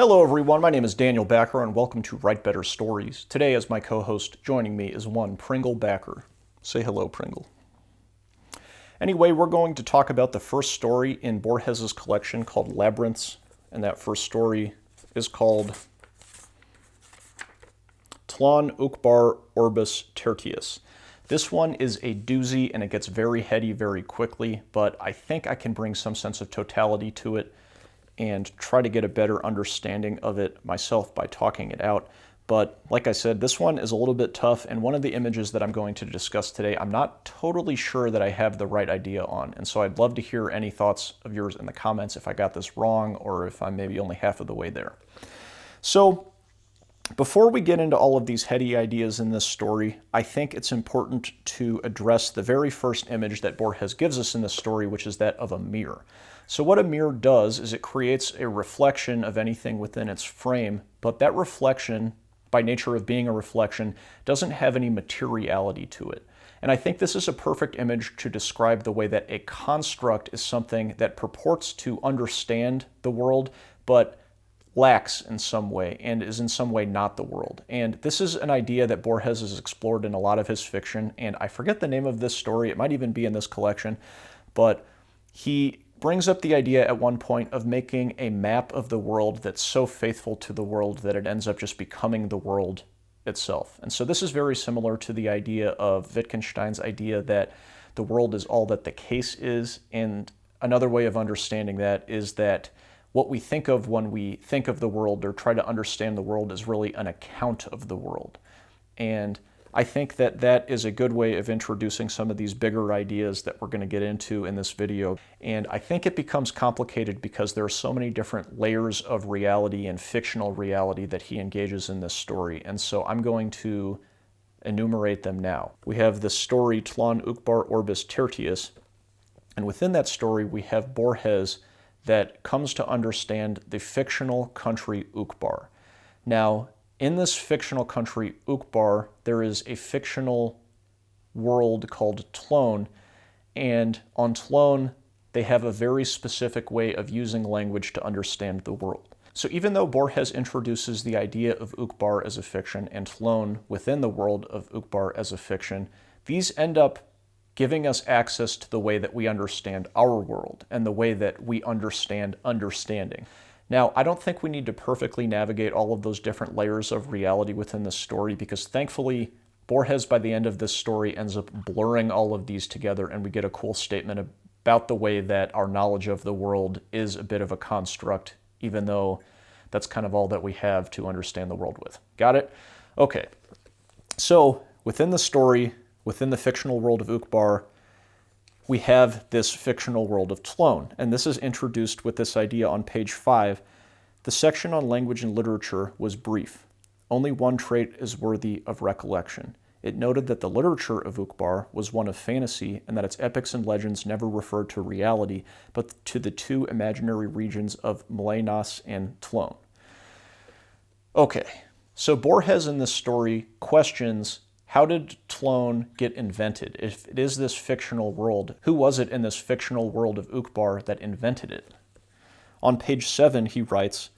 Hello everyone, my name is Daniel Backer and welcome to Write Better Stories. Today as my co-host joining me is one Pringle Backer. Say hello, Pringle. Anyway, we're going to talk about the first story in Borges's collection called Labyrinths, and that first story is called Tlön, Uqbar, Orbis Tertius. This one is a doozy and it gets very heady very quickly, but I think I can bring some sense of totality to it and try to get a better understanding of it myself by talking it out. But like I said, this one is a little bit tough, and one of the images that I'm going to discuss today, I'm not totally sure that I have the right idea on, and so I'd love to hear any thoughts of yours in the comments if I got this wrong or if I'm maybe only half of the way there. So before we get into all of these heady ideas in this story, I think it's important to address the very first image that Borges gives us in this story, which is that of a mirror. So what a mirror does is it creates a reflection of anything within its frame, but that reflection, by nature of being a reflection, doesn't have any materiality to it. And I think this is a perfect image to describe the way that a construct is something that purports to understand the world, but lacks in some way and is in some way not the world. And this is an idea that Borges has explored in a lot of his fiction, and I forget the name of this story, it might even be in this collection, but he brings up the idea at one point of making a map of the world that's so faithful to the world that it ends up just becoming the world itself. And so this is very similar to the idea of Wittgenstein's idea that the world is all that the case is, and another way of understanding that is that what we think of when we think of the world or try to understand the world is really an account of the world. And I think that that is a good way of introducing some of these bigger ideas that we're going to get into in this video. And I think it becomes complicated because there are so many different layers of reality and fictional reality that he engages in this story. And so I'm going to enumerate them now. We have the story Tlön, Uqbar, Orbis Tertius. And within that story, we have Borges that comes to understand the fictional country Uqbar. Now, in this fictional country, Uqbar, there is a fictional world called Tlön, and on Tlön, they have a very specific way of using language to understand the world. So even though Borges introduces the idea of Uqbar as a fiction and Tlön within the world of Uqbar as a fiction, these end up giving us access to the way that we understand our world and the way that we understand understanding. Now, I don't think we need to perfectly navigate all of those different layers of reality within the story because thankfully, Borges, by the end of this story, ends up blurring all of these together and we get a cool statement about the way that our knowledge of the world is a bit of a construct, even though that's kind of all that we have to understand the world with. Got it? Okay. So, within the story, within the fictional world of Uqbar, we have this fictional world of Tlön, and this is introduced with this idea on page 5. The section on language and literature was brief. Only one trait is worthy of recollection. It noted that the literature of Uqbar was one of fantasy and that its epics and legends never referred to reality, but to the two imaginary regions of Melenas and Tlön. Okay, so Borges in this story questions, how did Tlön get invented? If it is this fictional world, who was it in this fictional world of Uqbar that invented it? On page 7, he writes,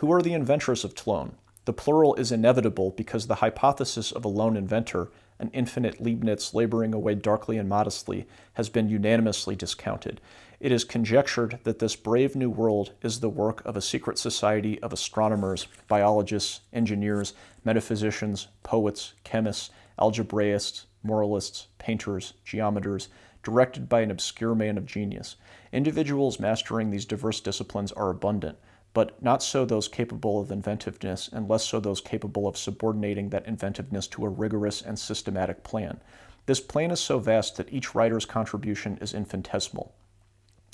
"Who are the inventors of Tlön? The plural is inevitable because the hypothesis of a lone inventor, an infinite Leibniz laboring away darkly and modestly, has been unanimously discounted. It is conjectured that this brave new world is the work of a secret society of astronomers, biologists, engineers, metaphysicians, poets, chemists, algebraists, moralists, painters, geometers, directed by an obscure man of genius. Individuals mastering these diverse disciplines are abundant, but not so those capable of inventiveness, and less so those capable of subordinating that inventiveness to a rigorous and systematic plan. This plan is so vast that each writer's contribution is infinitesimal.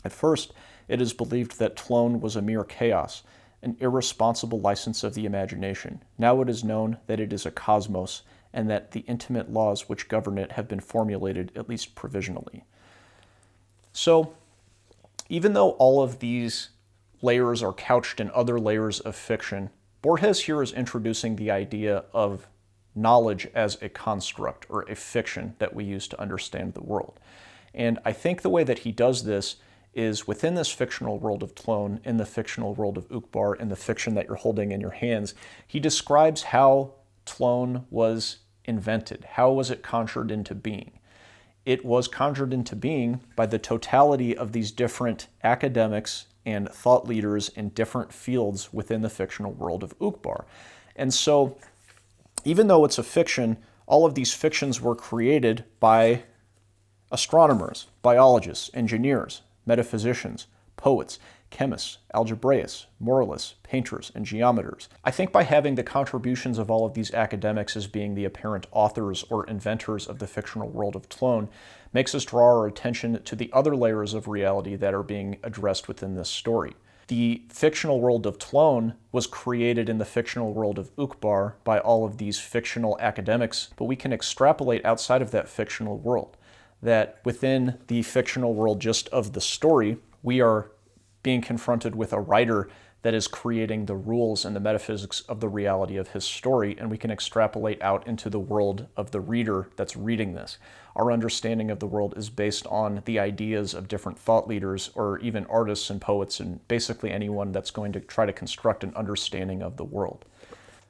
At first, it is believed that Tlön was a mere chaos, an irresponsible license of the imagination. Now it is known that it is a cosmos, and that the intimate laws which govern it have been formulated, at least provisionally." So, even though all of these layers are couched in other layers of fiction, Borges here is introducing the idea of knowledge as a construct or a fiction that we use to understand the world. And I think the way that he does this is within this fictional world of Tlön, in the fictional world of Uqbar, in the fiction that you're holding in your hands, he describes how Tlön was invented. How was it conjured into being? It was conjured into being by the totality of these different academics and thought leaders in different fields within the fictional world of Uqbar. And so, even though it's a fiction, all of these fictions were created by astronomers, biologists, engineers, metaphysicians, poets, chemists, algebraists, moralists, painters, and geometers. I think by having the contributions of all of these academics as being the apparent authors or inventors of the fictional world of Tlön makes us draw our attention to the other layers of reality that are being addressed within this story. The fictional world of Tlön was created in the fictional world of Uqbar by all of these fictional academics, but we can extrapolate outside of that fictional world. That within the fictional world just of the story, we are being confronted with a writer that is creating the rules and the metaphysics of the reality of his story, and we can extrapolate out into the world of the reader that's reading this. Our understanding of the world is based on the ideas of different thought leaders or even artists and poets and basically anyone that's going to try to construct an understanding of the world.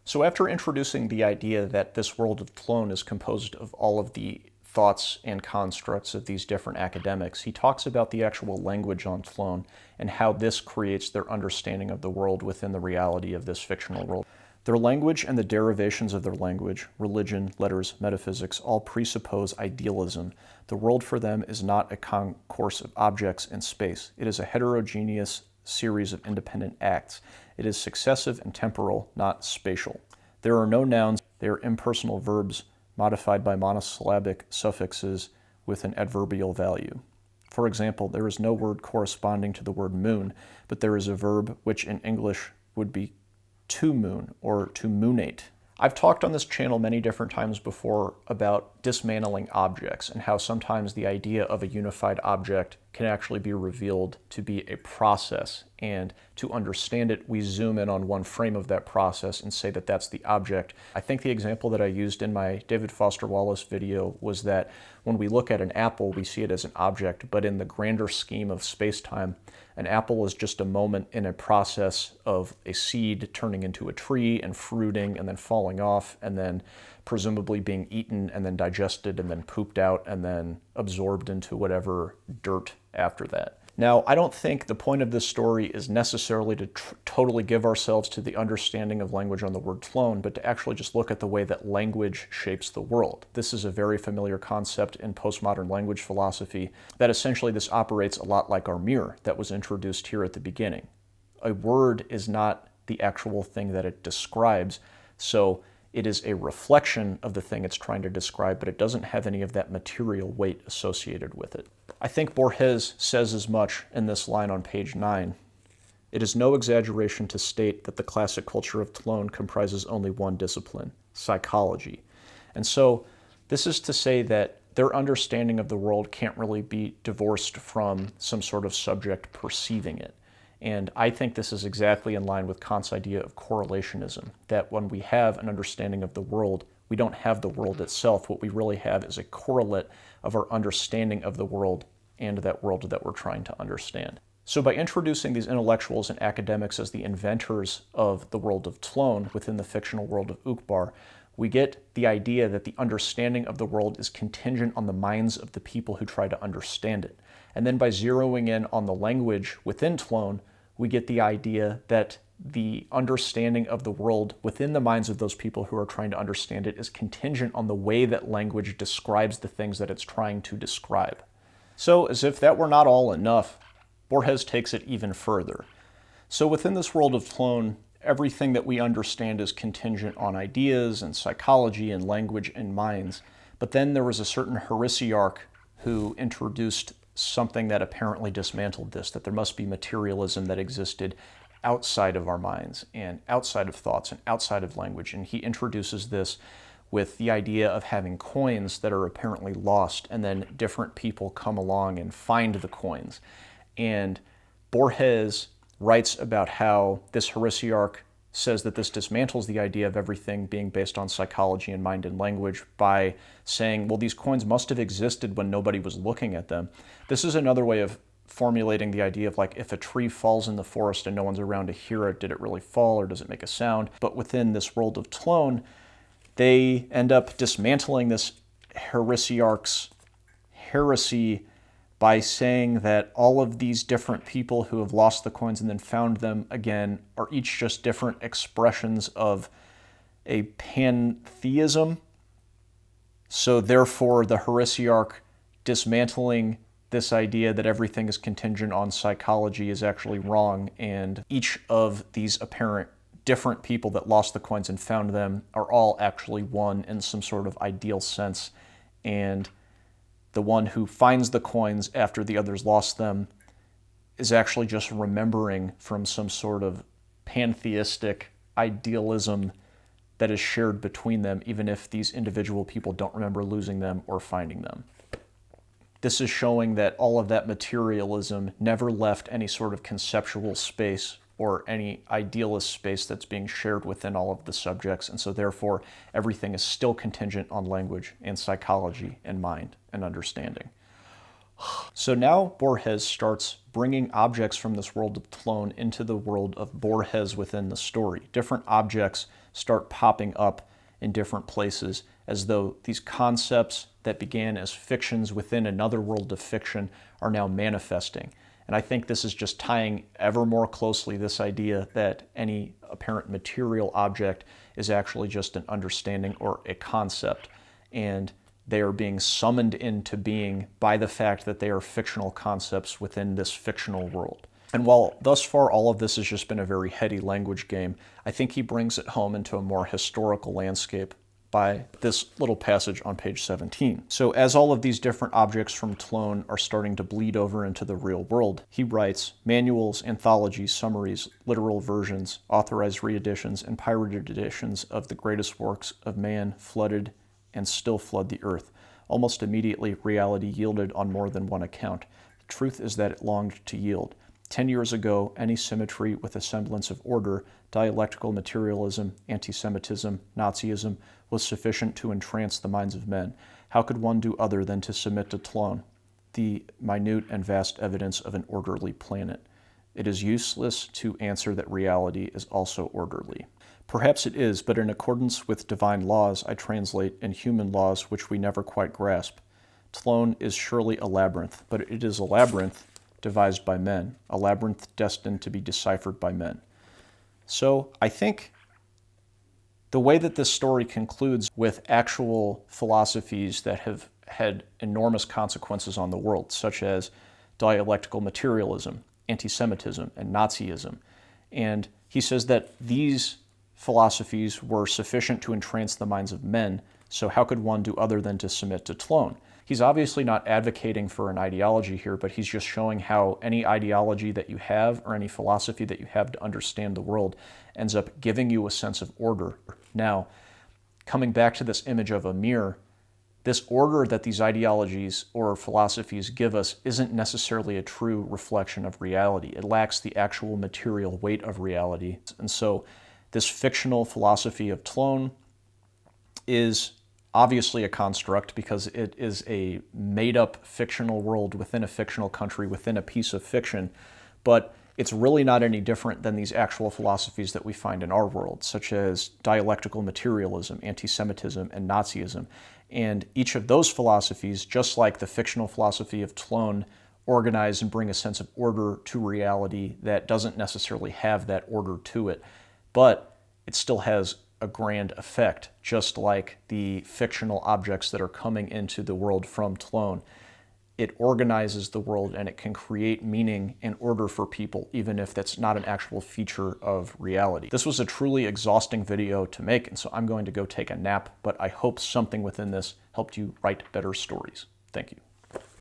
So after introducing the idea that this world of Tlön is composed of all of the thoughts and constructs of these different academics, he talks about the actual language on Tlön and how this creates their understanding of the world within the reality of this fictional world. Their language and the derivations of their language, religion, letters, metaphysics, all presuppose idealism. The world for them is not a concourse of objects in space. It is a heterogeneous series of independent acts. It is successive and temporal, not spatial. There are no nouns. They are impersonal verbs modified by monosyllabic suffixes with an adverbial value. For example, there is no word corresponding to the word moon, but there is a verb which in English would be to moon or to moonate. I've talked on this channel many different times before about dismantling objects and how sometimes the idea of a unified object can actually be revealed to be a process, and to understand it, we zoom in on one frame of that process and say that that's the object. I think the example that I used in my David Foster Wallace video was that when we look at an apple, we see it as an object, but in the grander scheme of space-time, an apple is just a moment in a process of a seed turning into a tree and fruiting and then falling off and then presumably being eaten and then digested and then pooped out and then absorbed into whatever dirt after that. Now, I don't think the point of this story is necessarily to totally give ourselves to the understanding of language on the word Tlön, but to actually just look at the way that language shapes the world. This is a very familiar concept in postmodern language philosophy, that essentially this operates a lot like our mirror that was introduced here at the beginning. A word is not the actual thing that it describes, so it is a reflection of the thing it's trying to describe, but it doesn't have any of that material weight associated with it. I think Borges says as much in this line on page 9. It is no exaggeration to state that the classic culture of Tlön comprises only one discipline, psychology. And so this is to say that their understanding of the world can't really be divorced from some sort of subject perceiving it. And I think this is exactly in line with Kant's idea of correlationism, that when we have an understanding of the world, we don't have the world itself. What we really have is a correlate of our understanding of the world and that world that we're trying to understand. So by introducing these intellectuals and academics as the inventors of the world of Tlön within the fictional world of Uqbar, we get the idea that the understanding of the world is contingent on the minds of the people who try to understand it. And then by zeroing in on the language within Tlön, we get the idea that the understanding of the world within the minds of those people who are trying to understand it is contingent on the way that language describes the things that it's trying to describe. So, as if that were not all enough, Borges takes it even further. So within this world of Tlön, everything that we understand is contingent on ideas and psychology and language and minds. But then there was a certain heresiarch who introduced something that apparently dismantled this, that there must be materialism that existed outside of our minds and outside of thoughts and outside of language. And he introduces this with the idea of having coins that are apparently lost, and then different people come along and find the coins. And Borges writes about how this heresiarch says that this dismantles the idea of everything being based on psychology and mind and language by saying, well, these coins must have existed when nobody was looking at them. This is another way of formulating the idea of like, if a tree falls in the forest and no one's around to hear it, did it really fall or does it make a sound? But within this world of Tlön, they end up dismantling this heresiarch's heresy by saying that all of these different people who have lost the coins and then found them again are each just different expressions of a pantheism. So therefore, the heresiarch dismantling this idea that everything is contingent on psychology is actually wrong, and each of these apparent different people that lost the coins and found them are all actually one in some sort of ideal sense, and the one who finds the coins after the others lost them is actually just remembering from some sort of pantheistic idealism that is shared between them, even if these individual people don't remember losing them or finding them. This is showing that all of that materialism never left any sort of conceptual space or any idealist space that's being shared within all of the subjects, and so therefore everything is still contingent on language and psychology and mind and understanding. So now Borges starts bringing objects from this world of Tlön into the world of Borges within the story. Different objects start popping up in different places as though these concepts that began as fictions within another world of fiction are now manifesting. And I think this is just tying ever more closely this idea that any apparent material object is actually just an understanding or a concept, and they are being summoned into being by the fact that they are fictional concepts within this fictional world. And while thus far all of this has just been a very heady language game, I think he brings it home into a more historical landscape by this little passage on page 17. So as all of these different objects from Tlön are starting to bleed over into the real world, he writes manuals, anthologies, summaries, literal versions, authorized reeditions, and pirated editions of the greatest works of man flooded and still flood the earth. Almost immediately, reality yielded on more than one account. The truth is that it longed to yield. 10 years ago, any symmetry with a semblance of order, dialectical materialism, anti-Semitism, Nazism, was sufficient to entrance the minds of men. How could one do other than to submit to Tlön, the minute and vast evidence of an orderly planet? It is useless to answer that reality is also orderly. Perhaps it is, but in accordance with divine laws, I translate in human laws which we never quite grasp. Tlön is surely a labyrinth, but it is a labyrinth devised by men, a labyrinth destined to be deciphered by men. So I think the way that this story concludes with actual philosophies that have had enormous consequences on the world, such as dialectical materialism, anti-Semitism, and Nazism. And he says that these philosophies were sufficient to entrance the minds of men, so how could one do other than to submit to Tlön? He's obviously not advocating for an ideology here, but he's just showing how any ideology that you have or any philosophy that you have to understand the world ends up giving you a sense of order. Now, coming back to this image of a mirror, this order that these ideologies or philosophies give us isn't necessarily a true reflection of reality. It lacks the actual material weight of reality. And so this fictional philosophy of Tlön is obviously a construct because it is a made-up fictional world within a fictional country, within a piece of fiction, but it's really not any different than these actual philosophies that we find in our world, such as dialectical materialism, anti-Semitism, and Nazism. And each of those philosophies, just like the fictional philosophy of Tlön, organize and bring a sense of order to reality that doesn't necessarily have that order to it, but it still has a grand effect, just like the fictional objects that are coming into the world from Tlön. It organizes the world and it can create meaning and order for people, even if that's not an actual feature of reality. This was a truly exhausting video to make, and so I'm going to go take a nap, but I hope something within this helped you write better stories. Thank you.